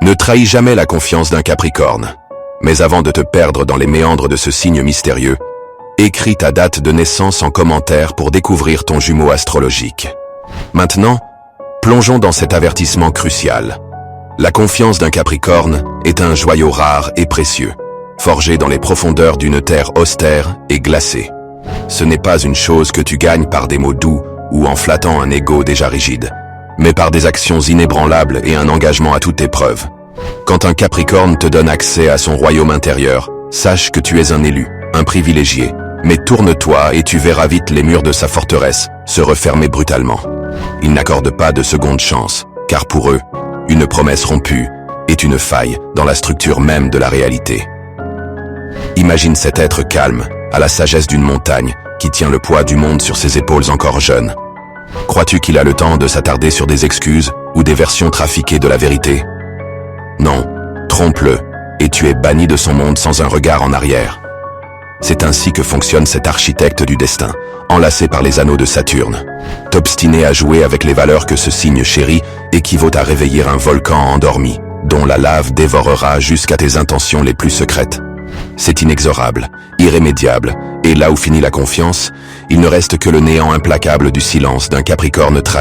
Ne trahis jamais la confiance d'un Capricorne. Mais avant de te perdre dans les méandres de ce signe mystérieux, écris ta date de naissance en commentaire pour découvrir ton jumeau astrologique. Maintenant, plongeons dans cet avertissement crucial. La confiance d'un Capricorne est un joyau rare et précieux, forgé dans les profondeurs d'une terre austère et glacée. Ce n'est pas une chose que tu gagnes par des mots doux ou en flattant un ego déjà rigide, mais par des actions inébranlables et un engagement à toute épreuve. Quand un Capricorne te donne accès à son royaume intérieur, sache que tu es un élu, un privilégié, mais tourne-toi et tu verras vite les murs de sa forteresse se refermer brutalement. Ils n'accordent pas de seconde chance, car pour eux, une promesse rompue est une faille dans la structure même de la réalité. Imagine cet être calme, à la sagesse d'une montagne, qui tient le poids du monde sur ses épaules encore jeunes. Crois-tu qu'il a le temps de s'attarder sur des excuses ou des versions trafiquées de la vérité? Non, trompe-le, et tu es banni de son monde sans un regard en arrière. C'est ainsi que fonctionne cet architecte du destin, enlacé par les anneaux de Saturne. T'obstiner à jouer avec les valeurs que ce signe chérit équivaut à réveiller un volcan endormi, dont la lave dévorera jusqu'à tes intentions les plus secrètes. C'est inexorable, irrémédiable, et là où finit la confiance, il ne reste que le néant implacable du silence d'un Capricorne trahi.